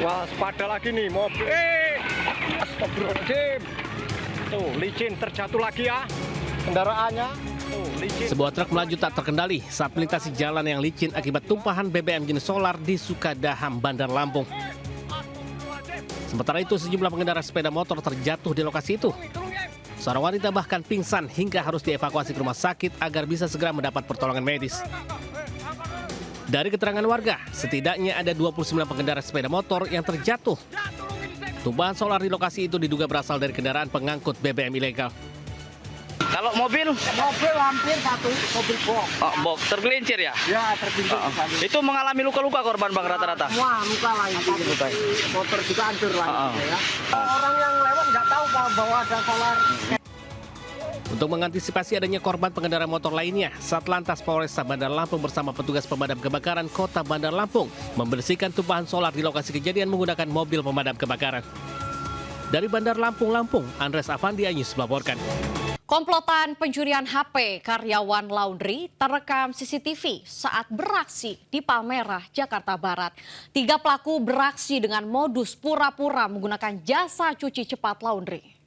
Waspada lagi nih mobil. Astagfirullahaladzim. Tuh, licin terjatuh lagi ya kendaraannya. Tuh, licin. Sebuah truk melaju tak terkendali saat melintasi jalan yang licin akibat tumpahan BBM jenis solar di Sukadaham, Bandar Lampung. Sementara itu, sejumlah pengendara sepeda motor terjatuh di lokasi itu. Seorang wanita bahkan pingsan hingga harus dievakuasi ke rumah sakit agar bisa segera mendapat pertolongan medis. Dari keterangan warga, setidaknya ada 29 pengendara sepeda motor yang terjatuh. Tumpahan solar di lokasi itu diduga berasal dari kendaraan pengangkut BBM ilegal. Kalau mobil? Mobil hampir satu, mobil box. Oh, box tergelincir ya? Ya, tergelincir. Itu mengalami luka-luka korban Bang rata-rata? Semua luka lah itu. Motor juga hancur lah ya. Orang yang lewat nggak tahu bahwa ada solar. Untuk mengantisipasi adanya korban pengendara motor lainnya, Satlantas Polresta Bandar Lampung bersama petugas pemadam kebakaran Kota Bandar Lampung membersihkan tumpahan solar di lokasi kejadian menggunakan mobil pemadam kebakaran. Dari Bandar Lampung, Andres Avandi Anyus melaporkan. Komplotan pencurian HP karyawan laundry terekam CCTV saat beraksi di Palmerah, Jakarta Barat. 3 pelaku beraksi dengan modus pura-pura menggunakan jasa cuci cepat laundry.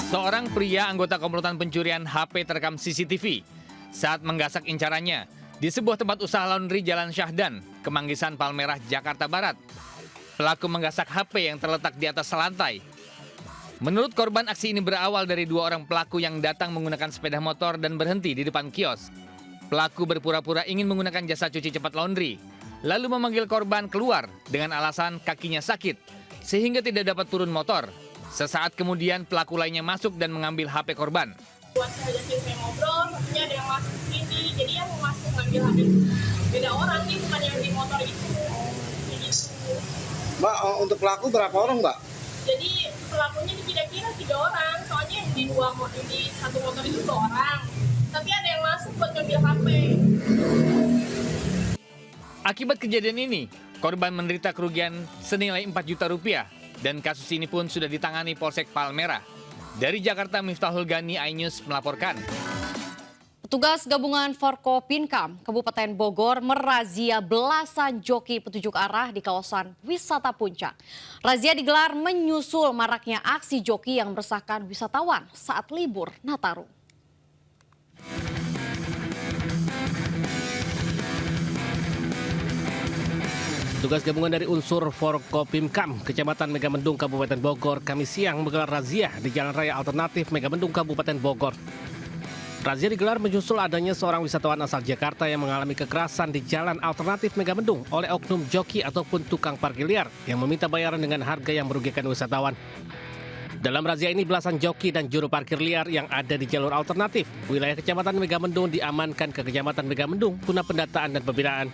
Seorang pria anggota komplotan pencurian HP terekam CCTV saat menggasak incarannya di sebuah tempat usaha laundry Jalan Syahdan, Kemanggisan, Palmerah, Jakarta Barat. Pelaku menggasak HP yang terletak di atas lantai. Menurut korban, aksi ini berawal dari 2 orang pelaku yang datang menggunakan sepeda motor dan berhenti di depan kios. Pelaku berpura-pura ingin menggunakan jasa cuci cepat laundry, lalu memanggil korban keluar dengan alasan kakinya sakit, sehingga tidak dapat turun motor. Sesaat kemudian pelaku lainnya masuk dan mengambil HP korban. Buat ngajakin saya ngobrol, satunya ada yang masuk sini, jadi yang masuk ngambil HP beda orang nih, bukan yang di motor itu. Mbak, untuk pelaku berapa orang, Mbak? Jadi pelakunya kira-kira 3 orang, soalnya yang di satu motor itu 2 orang. Tapi ada yang masuk buat ngambil HP. Akibat kejadian ini, korban menderita kerugian senilai 4 juta rupiah dan kasus ini pun sudah ditangani Polsek Palmerah. Dari Jakarta, Miftahul Gani, iNews melaporkan. Petugas gabungan Forkopinkam Kabupaten Bogor merazia belasan joki petunjuk arah di kawasan wisata Puncak. Razia digelar menyusul maraknya aksi joki yang meresahkan wisatawan saat libur Nataru. Tugas gabungan dari unsur Forkopimkam Kecamatan Megamendung Kabupaten Bogor Kamis siang menggelar razia di Jalan Raya Alternatif Megamendung Kabupaten Bogor. Razia digelar menyusul adanya seorang wisatawan asal Jakarta yang mengalami kekerasan di Jalan Alternatif Megamendung oleh oknum joki ataupun tukang parkir liar yang meminta bayaran dengan harga yang merugikan wisatawan. Dalam razia ini belasan joki dan juru parkir liar yang ada di jalur alternatif wilayah Kecamatan Megamendung diamankan ke Kecamatan Megamendung guna pendataan dan pembinaan.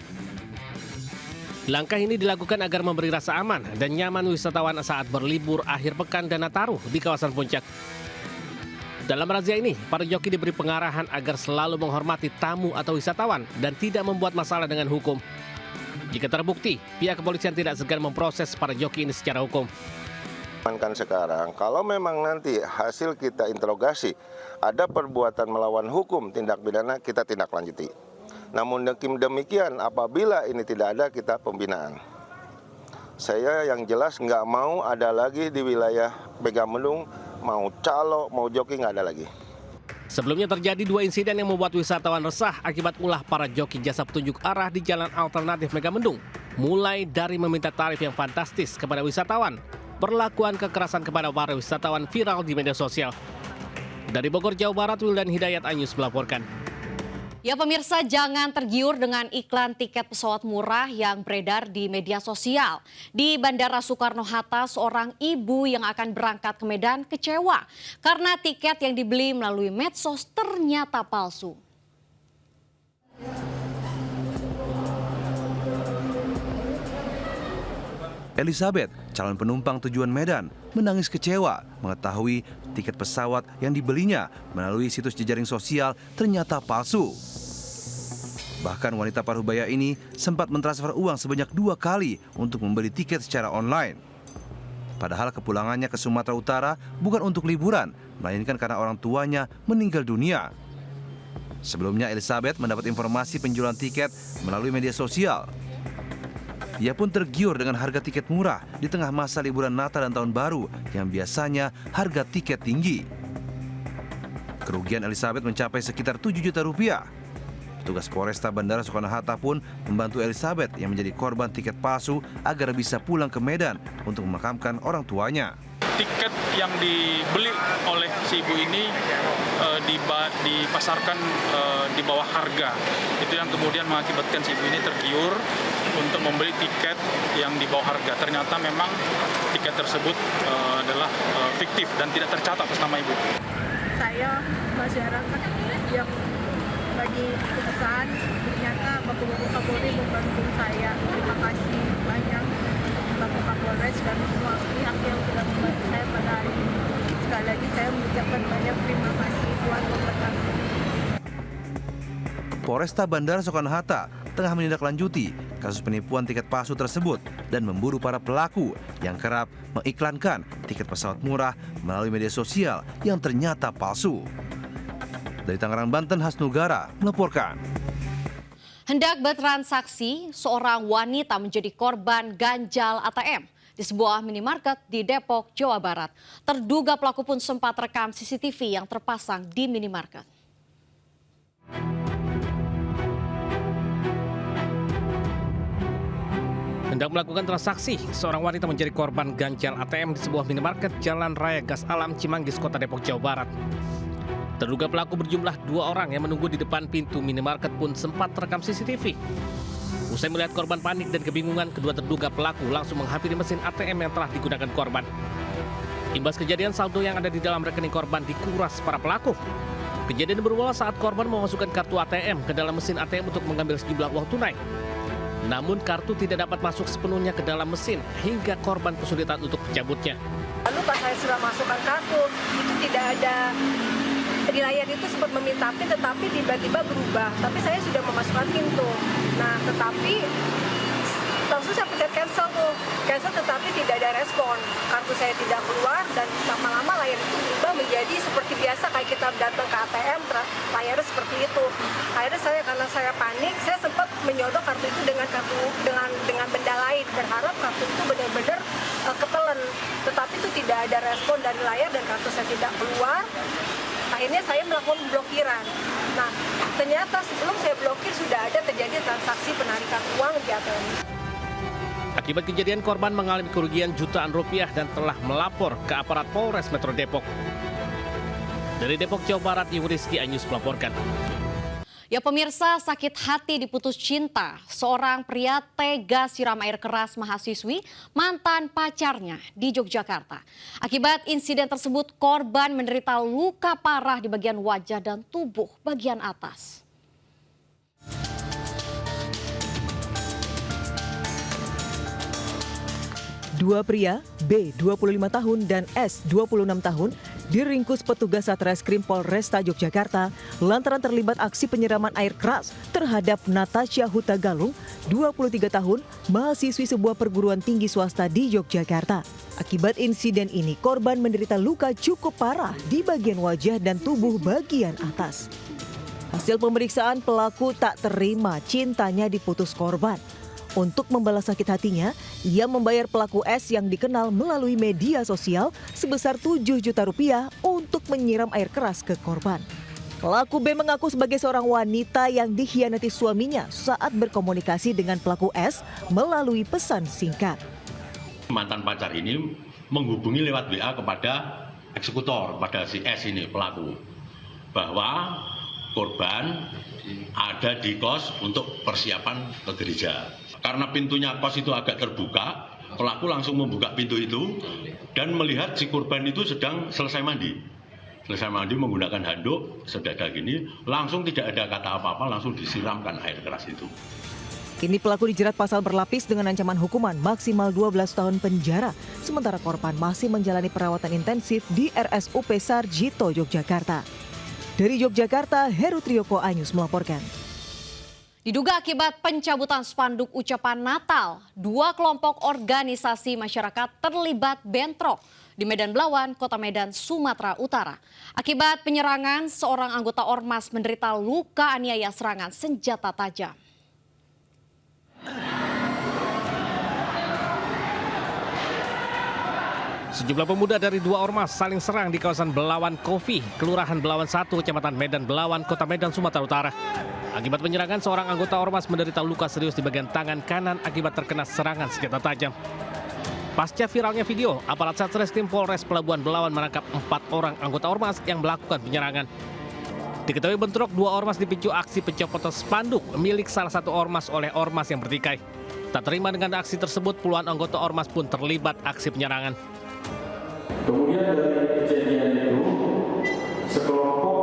Langkah ini dilakukan agar memberi rasa aman dan nyaman wisatawan saat berlibur akhir pekan dan Nataru di kawasan Puncak. Dalam razia ini, para joki diberi pengarahan agar selalu menghormati tamu atau wisatawan dan tidak membuat masalah dengan hukum. Jika terbukti, pihak kepolisian tidak segan memproses para joki ini secara hukum. Kan sekarang, kalau memang nanti hasil kita interogasi, ada perbuatan melawan hukum, tindak pidana, kita tindak lanjuti. Namun demikian, apabila ini tidak ada, kita pembinaan. Saya yang jelas nggak mau ada lagi di wilayah Megamendung, mau calo, mau joki nggak ada lagi. Sebelumnya terjadi 2 insiden yang membuat wisatawan resah akibat ulah para joki jasa petunjuk arah di Jalan Alternatif Megamendung. Mulai dari meminta tarif yang fantastis kepada wisatawan, perlakuan kekerasan kepada para wisatawan viral di media sosial. Dari Bogor, Jawa Barat, Wildan Hidayat, iNews melaporkan. Ya pemirsa, jangan tergiur dengan iklan tiket pesawat murah yang beredar di media sosial. Di Bandara Soekarno-Hatta, seorang ibu yang akan berangkat ke Medan kecewa karena tiket yang dibeli melalui medsos ternyata palsu. Elizabeth, calon penumpang tujuan Medan, menangis kecewa mengetahui tiket pesawat yang dibelinya melalui situs jejaring sosial ternyata palsu. Bahkan wanita parubaya ini sempat mentransfer uang sebanyak 2 kali untuk membeli tiket secara online. Padahal kepulangannya ke Sumatera Utara bukan untuk liburan, melainkan karena orang tuanya meninggal dunia. Sebelumnya Elizabeth mendapat informasi penjualan tiket melalui media sosial. Ia pun tergiur dengan harga tiket murah di tengah masa liburan Natal dan Tahun Baru yang biasanya harga tiket tinggi. Kerugian Elizabeth mencapai sekitar 7 juta rupiah. Petugas Polresta Bandara Soekarno-Hatta pun membantu Elizabeth yang menjadi korban tiket palsu agar bisa pulang ke Medan untuk memakamkan orang tuanya. Tiket yang dibeli oleh si ibu ini dipasarkan di bawah harga. Itu yang kemudian mengakibatkan si ibu ini tergiur untuk membeli tiket yang di bawah harga. Ternyata memang tiket tersebut adalah fiktif dan tidak tercatat atas nama ibu. Saya masyarakat yang lagi kesusahan, ternyata Bapak-Bapak Kapolri membantu saya. Terima kasih banyak Bapak Kapolres dan semua pihak yang sudah membantu saya pada hari ini. Sekali lagi saya mengucapkan banyak terima kasih Tuhan memberkati. Polresta Bandara Soekarno-Hatta tengah menindaklanjuti kasus penipuan tiket palsu tersebut dan memburu para pelaku yang kerap mengiklankan tiket pesawat murah melalui media sosial yang ternyata palsu. Dari Tangerang, Banten, Hasnugara melaporkan. Hendak bertransaksi, seorang wanita menjadi korban ganjal ATM di sebuah minimarket di Depok, Jawa Barat. Terduga pelaku pun sempat rekam CCTV yang terpasang di minimarket. Hendak melakukan transaksi, seorang wanita menjadi korban ganjal ATM di sebuah minimarket Jalan Raya Gas Alam Cimanggis, Kota Depok, Jawa Barat. Terduga pelaku berjumlah 2 orang yang menunggu di depan pintu minimarket pun sempat terekam CCTV. Usai melihat korban panik dan kebingungan, kedua terduga pelaku langsung menghampiri mesin ATM yang telah digunakan korban. Imbas kejadian, saldo yang ada di dalam rekening korban dikuras para pelaku. Kejadian bermula saat korban memasukkan kartu ATM ke dalam mesin ATM untuk mengambil sejumlah uang tunai. Namun kartu tidak dapat masuk sepenuhnya ke dalam mesin hingga korban kesulitan untuk mencabutnya. Lalu pas saya sudah masukkan kartu, itu tidak ada di layar itu sempat meminta PIN, tetapi tiba-tiba berubah. Tapi saya sudah memasukkan PIN tuh. Nah, tetapi langsung saya pencet cancel tuh. Cancel tetapi tidak ada respon. Kartu saya tidak keluar dan lama-lama layar itu berubah menjadi seperti biasa kayak kita datang ke ATM, layarnya seperti itu. Akhirnya saya karena saya panik, saya sempat menyodok kartu itu dengan benda lain, berharap kartu itu benar-benar ketelen. Tetapi itu tidak ada respon dari layar dan kartu saya tidak keluar. Akhirnya saya melakukan pemblokiran. Nah, ternyata sebelum saya blokir sudah ada terjadi transaksi penarikan uang di ATM. Akibat kejadian, korban mengalami kerugian jutaan rupiah dan telah melapor ke aparat Polres Metro Depok. Dari Depok, Jawa Barat, Rizky Anyus melaporkan. Ya pemirsa, sakit hati diputus cinta. Seorang pria tega siram air keras mahasiswi mantan pacarnya di Yogyakarta. Akibat insiden tersebut, korban menderita luka parah di bagian wajah dan tubuh bagian atas. Dua pria, B 25 tahun dan S 26 tahun, diringkus petugas Satreskrim Polresta Yogyakarta lantaran terlibat aksi penyiraman air keras terhadap Natasha Hutagalung, 23 tahun, mahasiswi sebuah perguruan tinggi swasta di Yogyakarta. Akibat insiden ini, korban menderita luka cukup parah di bagian wajah dan tubuh bagian atas. Hasil pemeriksaan, pelaku tak terima cintanya diputus korban. Untuk membalas sakit hatinya, ia membayar pelaku S yang dikenal melalui media sosial sebesar 7 juta rupiah untuk menyiram air keras ke korban. Pelaku B mengaku sebagai seorang wanita yang dikhianati suaminya saat berkomunikasi dengan pelaku S melalui pesan singkat. Mantan pacar ini menghubungi lewat WA kepada eksekutor, pada si S ini pelaku, bahwa korban ada di kos untuk persiapan ke gereja. Karena pintunya kos itu agak terbuka, pelaku langsung membuka pintu itu dan melihat si korban itu sedang selesai mandi. Selesai mandi menggunakan handuk sedada gini, langsung tidak ada kata apa-apa, langsung disiramkan air keras itu. Kini pelaku dijerat pasal berlapis dengan ancaman hukuman maksimal 12 tahun penjara, sementara korban masih menjalani perawatan intensif di RSUP Sarjito, Yogyakarta. Dari Yogyakarta, Heru Triyoko Anyus melaporkan. Diduga akibat pencabutan spanduk ucapan Natal, 2 kelompok organisasi masyarakat terlibat bentrok di Medan Belawan, Kota Medan, Sumatera Utara. Akibat penyerangan, seorang anggota ormas menderita luka aniaya serangan senjata tajam. Sejumlah pemuda dari 2 ormas saling serang di kawasan Belawan Coffee, Kelurahan Belawan 1, Kecamatan Medan Belawan, Kota Medan, Sumatera Utara. Akibat penyerangan, seorang anggota ormas menderita luka serius di bagian tangan kanan akibat terkena serangan senjata tajam. Pasca viralnya video, aparat Satreskrim Polres Pelabuhan Belawan menangkap 4 orang anggota ormas yang melakukan penyerangan. Diketahui bentrok 2 ormas dipicu aksi pencopotan spanduk milik salah satu ormas oleh ormas yang bertikai. Tak terima dengan aksi tersebut, puluhan anggota ormas pun terlibat aksi penyerangan. Kemudian dari kejadian itu, sekelompok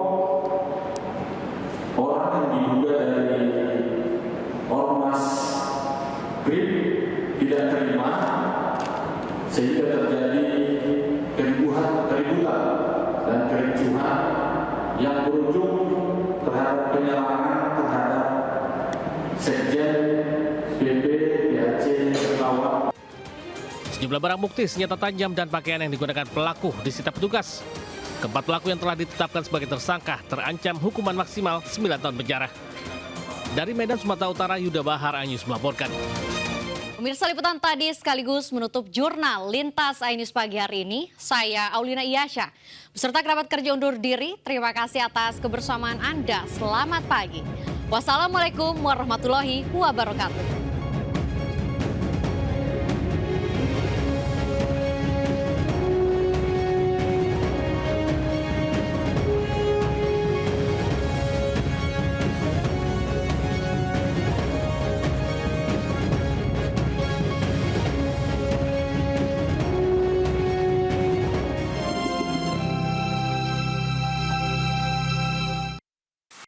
orang yang diduga dari ormas BRIM tidak terima, sehingga terjadi keributan dan kericuhan yang berujung terhadap penyerangan terhadap Sekjen BP PAC Belawan. Sejumlah barang bukti, senjata tajam dan pakaian yang digunakan pelaku disita petugas. Keempat pelaku yang telah ditetapkan sebagai tersangka terancam hukuman maksimal 9 tahun penjara. Dari Medan, Sumatera Utara, Yuda Bahar, iNews melaporkan. Pemirsa, liputan tadi sekaligus menutup jurnal Lintas iNews pagi hari ini. Saya Aulina Iyasya, beserta kerabat kerja undur diri. Terima kasih atas kebersamaan Anda. Selamat pagi. Wassalamualaikum warahmatullahi wabarakatuh.